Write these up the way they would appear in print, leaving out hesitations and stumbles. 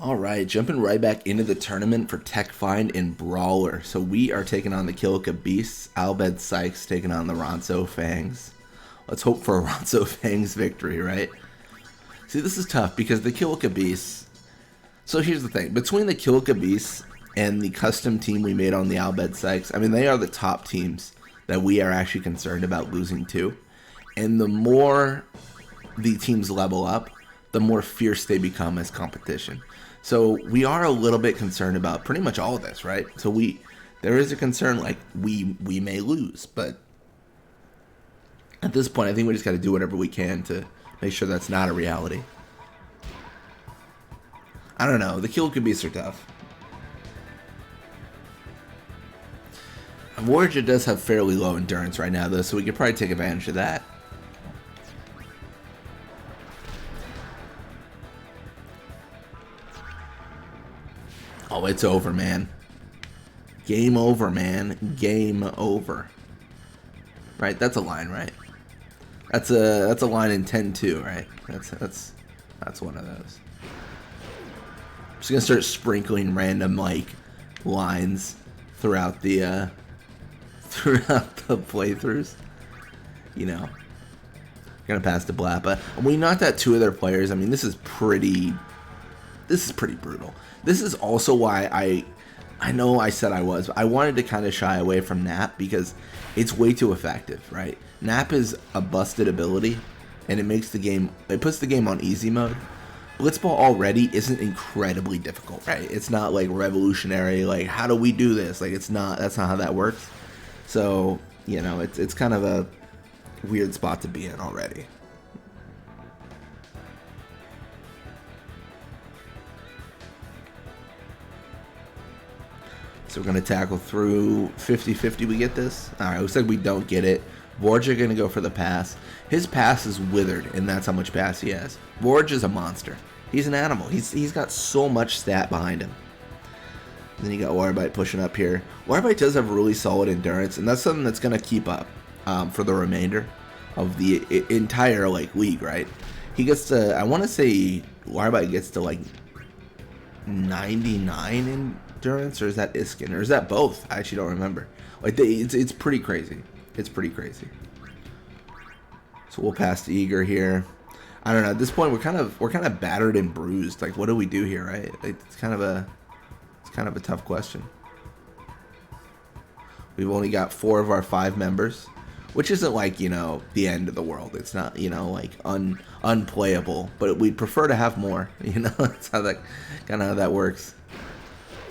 Alright, jumping right back into the tournament for Tech Find and Brawler. So we are taking on the Kilika Beasts, Bhed Psyches taking on the Ronso Fangs. Let's hope for a Ronso Fangs victory, right? See, this is tough because the Kilika Beasts... So here's the thing. Between the Kilika Beasts and the custom team we made on the Bhed Psyches, I mean, they are the top teams that we are actually concerned about losing to. And the more the teams level up, the more fierce they become as competition. So we are a little bit concerned about pretty much all of this, right? So there is a concern like we may lose, but at this point I think we just got to do whatever we can to make sure that's not a reality. I don't know, the Kilika Beasts are tough. Warrior does have fairly low endurance right now though, so we could probably take advantage of that. Oh, it's over, man. Game over, man. Game over. Right, that's a line, right? That's a line in 10-2, right? That's one of those. I'm just gonna start sprinkling random like lines throughout the playthroughs. You know. Gonna pass to Blappa. And we knocked out two of their players. I mean, this is pretty brutal. This is also why I know I said I wanted to kind of shy away from Nap because it's way too effective, right? Nap is a busted ability and it puts the game on easy mode. Blitzball already isn't incredibly difficult, right? It's not like revolutionary, like how do we do this? Like that's not how that works. So, you know, it's kind of a weird spot to be in already. So we're going to tackle through 50-50. We get this? Alright, looks like we don't get it. Vorja going to go for the pass. His pass is withered, and that's how much pass he has. Vorja is a monster. He's an animal. He's got so much stat behind him. And then you got Warbite pushing up here. Warbite does have really solid endurance, and that's something that's going to keep up for the remainder of the entire like league, right? He gets to, I want to say Warbite gets to like 99 endurance, or is that Iskin, or is that both? I actually don't remember. Like it's pretty crazy. It's pretty crazy. So we'll pass to Eager here. I don't know. At this point, we're kind of battered and bruised. Like, what do we do here, right? It's kind of a tough question. We've only got 4 of our 5 members, which isn't like, you know, the end of the world. It's not, you know, like unplayable, but we'd prefer to have more. You know, that's how that works.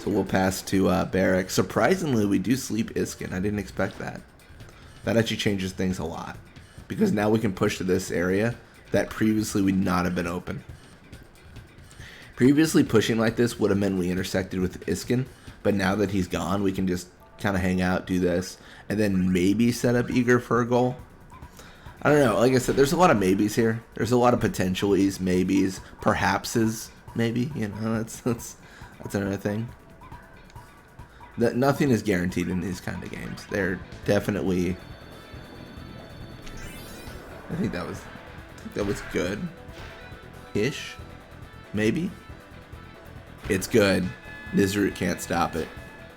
So we'll pass to Barrack. Surprisingly, we do sleep Iskin. I didn't expect that. That actually changes things a lot. Because now we can push to this area that previously would not have been open. Previously, pushing like this would have meant we intersected with Iskin. But now that he's gone, we can just kind of hang out, do this, and then maybe set up Eager for a goal. I don't know. Like I said, there's a lot of maybes here. There's a lot of potentialities, maybes, perhapses, maybe. You know, that's another thing. That nothing is guaranteed in these kind of games. They're definitely. I think that was good. Ish, maybe. It's good. Nizroot can't stop it.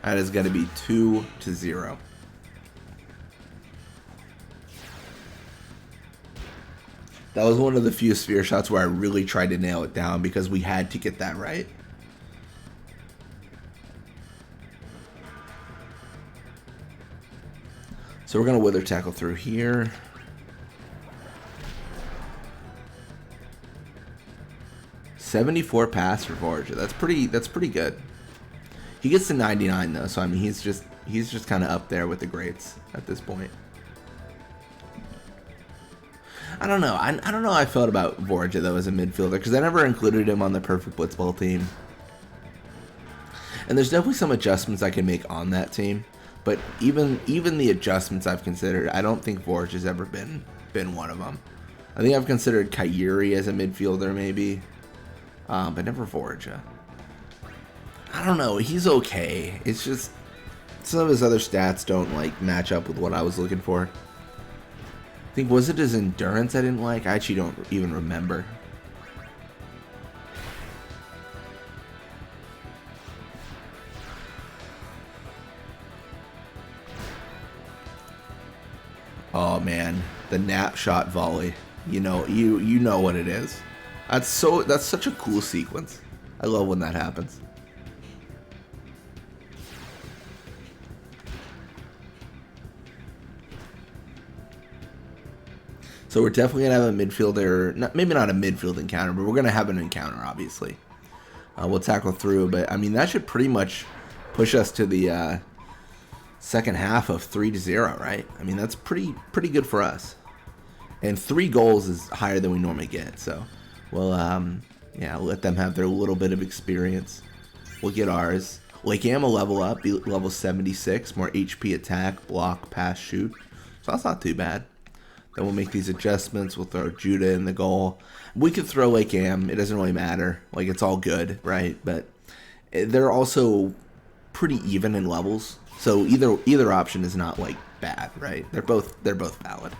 That is going to be 2-0. That was one of the few sphere shots where I really tried to nail it down because we had to get that right. So we're going to wither tackle through here. .74 pass for Vorja. That's pretty good. He gets to 99 though, so I mean he's just kind of up there with the greats at this point. I don't know. I don't know how I felt about Vorja though as a midfielder because I never included him on the perfect Blitzball team. And there's definitely some adjustments I can make on that team, but even the adjustments I've considered, I don't think Vorja's ever been one of them. I think I've considered Kyuri as a midfielder maybe, but never Vorja. I don't know, he's okay. It's just some of his other stats don't like match up with what I was looking for. I think, was it his endurance I didn't like? I actually don't even remember. man, the nap shot volley. You know what it is. That's such a cool sequence. I love when that happens. So we're definitely going to have a midfielder, maybe not a midfield encounter, but we're going to have an encounter, obviously. We'll tackle through, but I mean, that should pretty much push us to the second half of 3-0, right? I mean, that's pretty good for us. And 3 goals is higher than we normally get, so we'll let them have their little bit of experience. We'll get ours. Lake Am will level up, be level 76, more HP attack, block, pass, shoot. So that's not too bad. Then we'll make these adjustments. We'll throw Judah in the goal. We could throw Lake Am. It doesn't really matter. Like, it's all good, right? But they're also pretty even in levels. So either option is not, like, bad, right? They're both valid.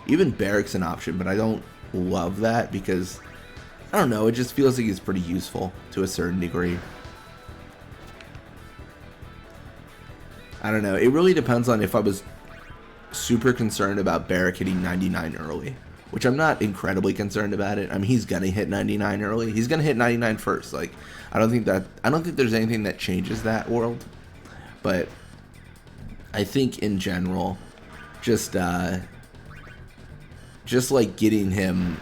Even Barrick's an option, but I don't love that because, I don't know, it just feels like he's pretty useful to a certain degree. I don't know. It really depends on if I was super concerned about Barrick hitting 99 early, which I'm not incredibly concerned about it. I mean, he's gonna hit 99 early. He's gonna hit 99 first. Like, I don't think there's anything that changes that world. But I think in general, just like getting him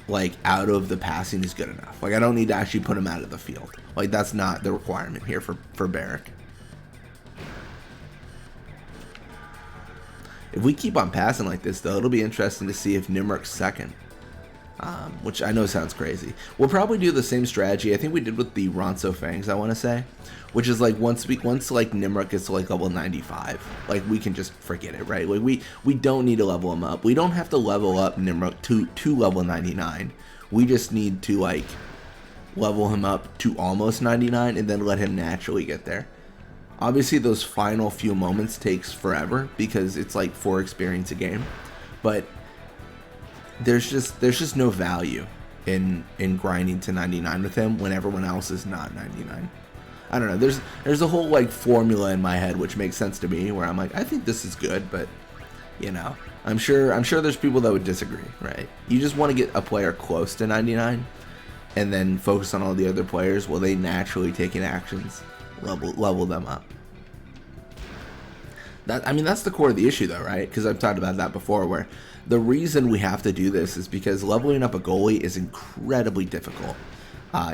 like out of the passing is good enough. Like, I don't need to actually put him out of the field. Like, that's not the requirement here for Barrick. If we keep on passing like this, though, it'll be interesting to see if Nimrik's second, which I know sounds crazy. We'll probably do the same strategy I think we did with the Ronso Fangs, I want to say, which is like once like Nimrik gets to like level 95, like we can just forget it, right? Like we don't need to level him up. We don't have to level up Nimrik to level 99. We just need to like level him up to almost 99 and then let him naturally get there. Obviously, those final few moments takes forever because it's like 4 experience a game, but there's just no value in grinding to 99 with him when everyone else is not 99. I don't know. There's a whole like formula in my head which makes sense to me where I'm like, I think this is good, but you know, I'm sure there's people that would disagree, right? You just want to get a player close to 99 and then focus on all the other players while they naturally taking actions. Level them up. That's the core of the issue, though, right? Because I've talked about that before, where the reason we have to do this is because leveling up a goalie is incredibly difficult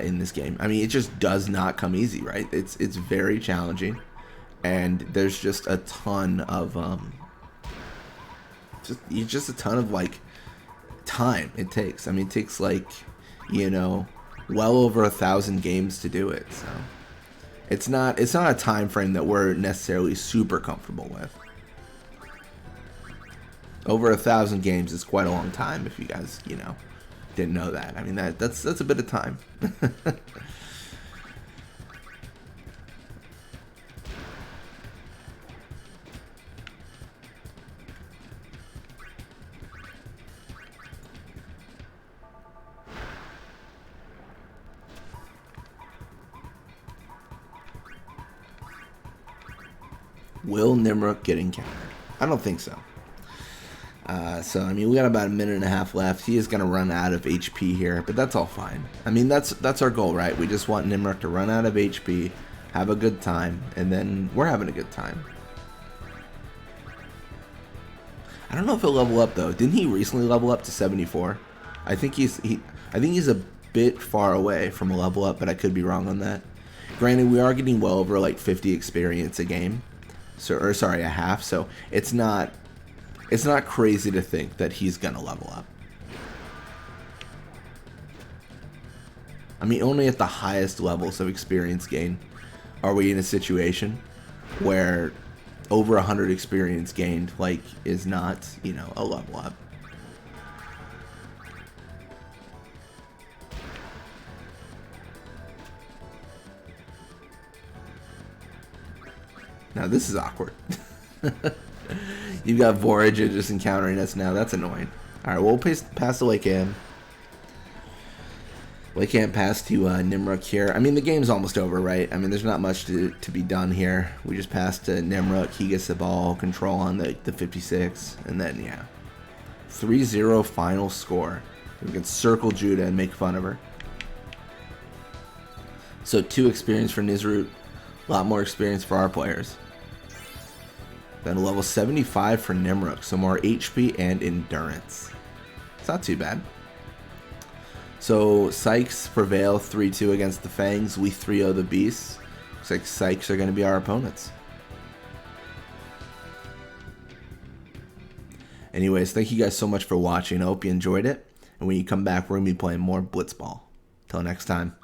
in this game. I mean, it just does not come easy, right? It's very challenging, and there's just a ton of just a ton of like time it takes. I mean, it takes like, you know, well over 1,000 games to do it. So it's not a time frame that we're necessarily super comfortable with. Over 1,000 games is quite a long time if you guys, you know, didn't know that. I mean, that's a bit of time. Will Nimrok get encountered? I don't think so. So, I mean, we got about a minute and a half left. He is going to run out of HP here, but that's all fine. I mean, that's our goal, right? We just want Nimrok to run out of HP, have a good time, and then we're having a good time. I don't know if he'll level up, though. Didn't he recently level up to 74? I think he's a bit far away from a level up, but I could be wrong on that. Granted, we are getting well over like 50 experience a game. A half, so it's not crazy to think that he's gonna level up. I mean, only at the highest levels of experience gain are we in a situation where over 100 experience gained like is not, you know, a level up. Now this is awkward. You've got Vorager just encountering us now. That's annoying. Alright, we'll pass the Lake Am. Well, I can't pass to Nimruk here. I mean, the game's almost over, right? I mean, there's not much to be done here. We just passed to Nimruk. He gets the ball control on the 56. And then, yeah. 3-0 final score. We can circle Judah and make fun of her. So 2 experience for Nizrut. A lot more experience for our players. Then a level 75 for Nimruk. So more HP and endurance. It's not too bad. So Psyches prevail 3-2 against the Fangs. We 3-0 the Beasts. Looks like Psyches are going to be our opponents. Anyways, thank you guys so much for watching. I hope you enjoyed it. And when you come back, we're going to be playing more Blitzball. Till next time.